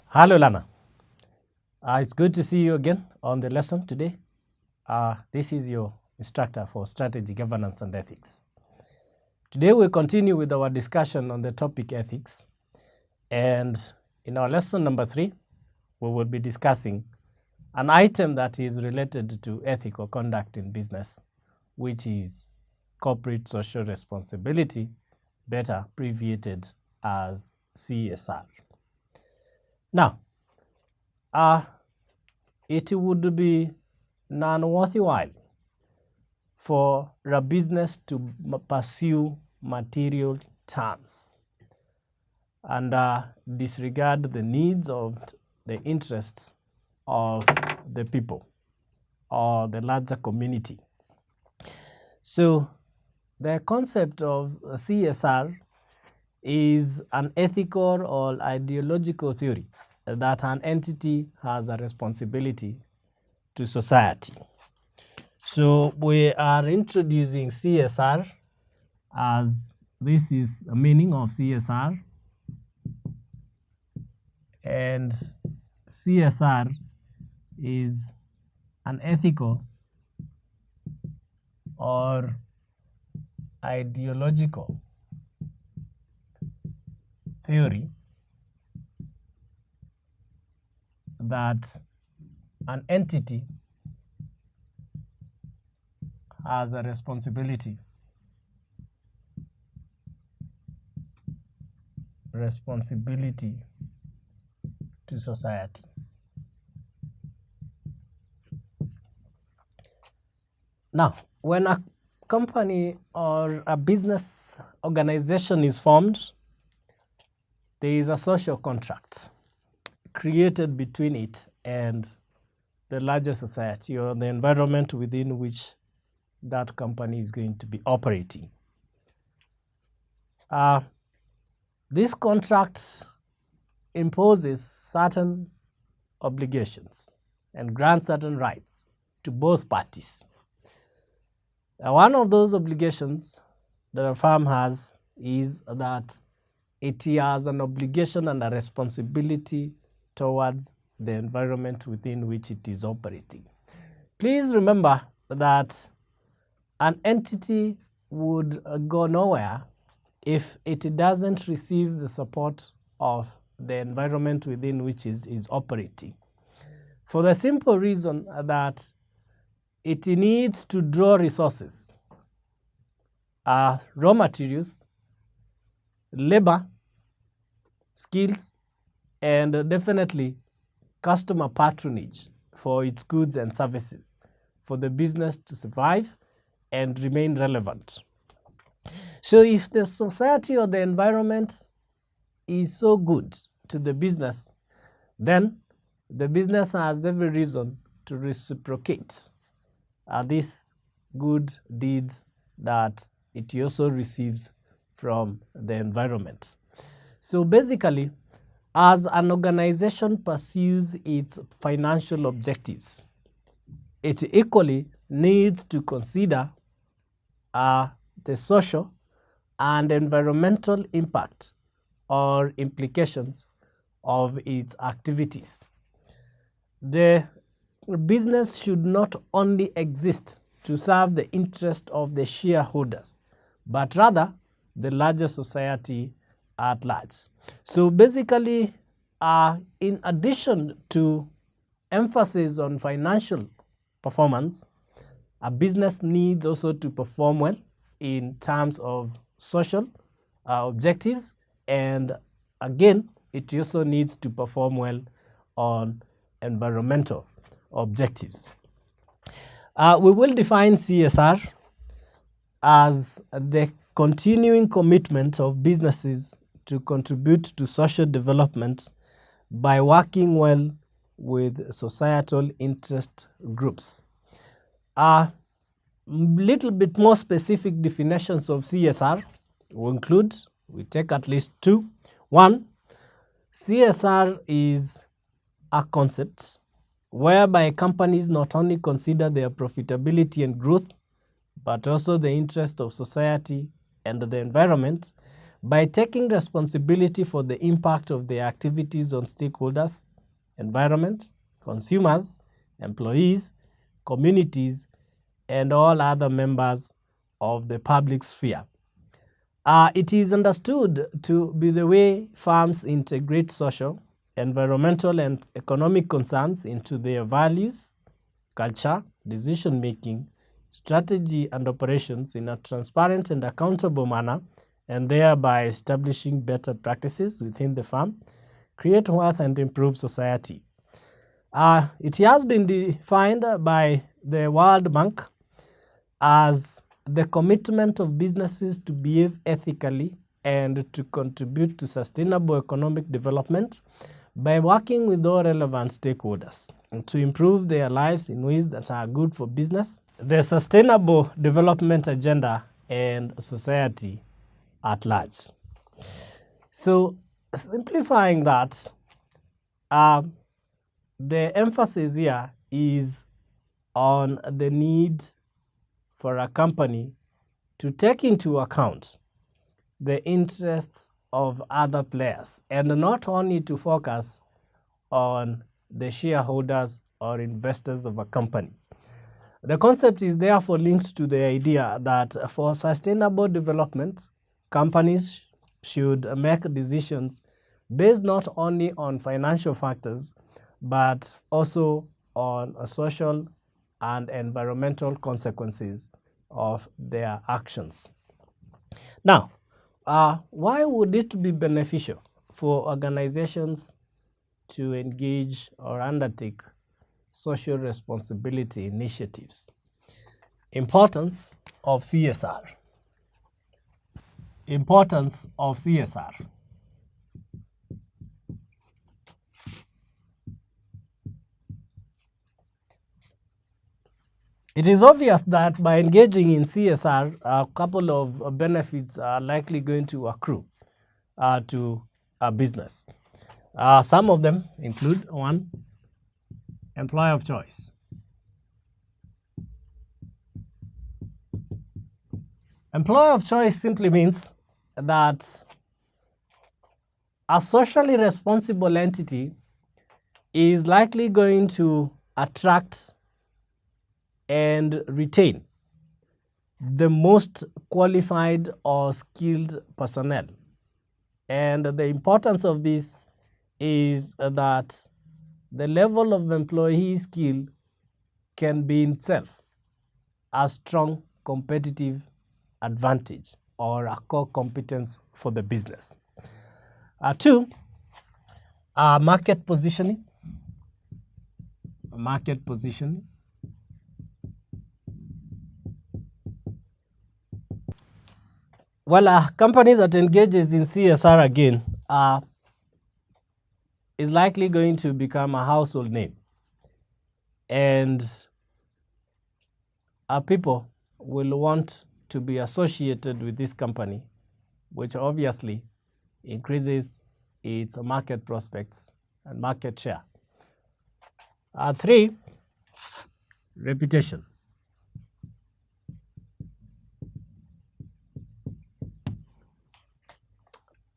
Hello, Lana. It's good to see you again on the lesson today. This is your instructor for strategy, governance, and ethics. Today we'll continue with our discussion on the topic ethics. And in our lesson number 3, we will be discussing an item that is related to ethical conduct in business, which is corporate social responsibility, better abbreviated as CSR. Now, it would be non-worthwhile for a business to pursue material terms and disregard the needs of the interests of the people or the larger community. So the concept of CSR is an ethical or ideological theory that an entity has a responsibility to society. So we are introducing CSR as this is a meaning of CSR, and CSR is an ethical or ideological theory that an entity has a responsibility to society. Now, when a company or a business organization is formed, there is a social contract created between it and the larger society or the environment within which that company is going to be operating. This contract imposes certain obligations and grants certain rights to both parties. One of those obligations that a firm has is that it has an obligation and a responsibility towards the environment within which it is operating. Please remember that an entity would go nowhere if it doesn't receive the support of the environment within which it is operating, for the simple reason that it needs to draw resources, raw materials, labor, skills, and definitely customer patronage for its goods and services for the business to survive and remain relevant. So if the society or the environment is so good to the business, then the business has every reason to reciprocate these good deeds that it also receives from the environment. So basically, as an organization pursues its financial objectives, it equally needs to consider the social and environmental impact or implications of its activities. The business should not only exist to serve the interest of the shareholders, but rather the larger society at large. So basically, in addition to emphasis on financial performance, a business needs also to perform well in terms of social objectives, and again, it also needs to perform well on environmental objectives. We will define CSR as the continuing commitment of businesses to contribute to social development by working well with societal interest groups. A little bit more specific definitions of CSR will include, we take at least 2. 1, CSR is a concept whereby companies not only consider their profitability and growth, but also the interest of society and the environment by taking responsibility for the impact of their activities on stakeholders, environment, consumers, employees, communities, and all other members of the public sphere. It is understood to be the way firms integrate social, environmental, and economic concerns into their values, culture, decision-making, strategy, and operations in a transparent and accountable manner, and thereby establishing better practices within the firm, create wealth, and improve society. It has been defined by the World Bank as the commitment of businesses to behave ethically and to contribute to sustainable economic development by working with all relevant stakeholders to improve their lives in ways that are good for business, the sustainable development agenda, and society at large. So, simplifying that, the emphasis here is on the need for a company to take into account the interests of other players and not only to focus on the shareholders or investors of a company. The concept is therefore linked to the idea that for sustainable development, companies should make decisions based not only on financial factors, but also on social and environmental consequences of their actions. Now, why would it be beneficial for organizations to engage or undertake social responsibility initiatives? Importance of CSR. Importance of CSR. It is obvious that by engaging in CSR, a couple of benefits are likely going to accrue to a business. Some of them include: one, employer of choice. Employer of choice simply means that a socially responsible entity is likely going to attract and retain the most qualified or skilled personnel. And the importance of this is that the level of employee skill can be in itself a strong competitive advantage or a core competence for the business. Two, market positioning. Market positioning. Well, a company that engages in CSR again is likely going to become a household name, and people will want to be associated with this company, which obviously increases its market prospects and market share. Three, reputation.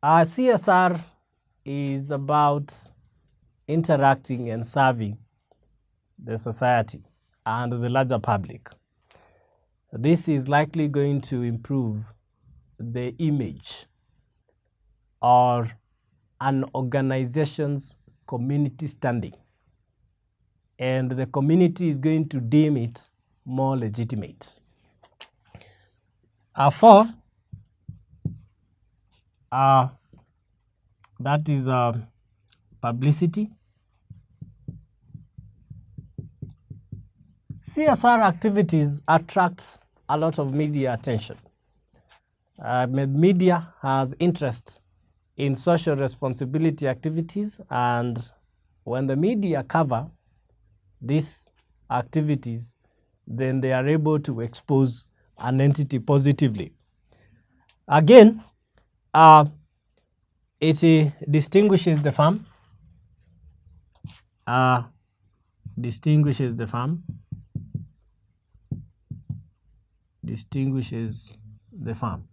CSR is about interacting and serving the society and the larger public. This is likely going to improve the image or an organization's community standing, and the community is going to deem it more legitimate. Four, that is publicity. CSR activities attract a lot of media attention. Media has interest in social responsibility activities, and when the media cover these activities, then they are able to expose an entity positively. Again, it distinguishes the firm. Distinguishes the firm. Distinguishes the firm.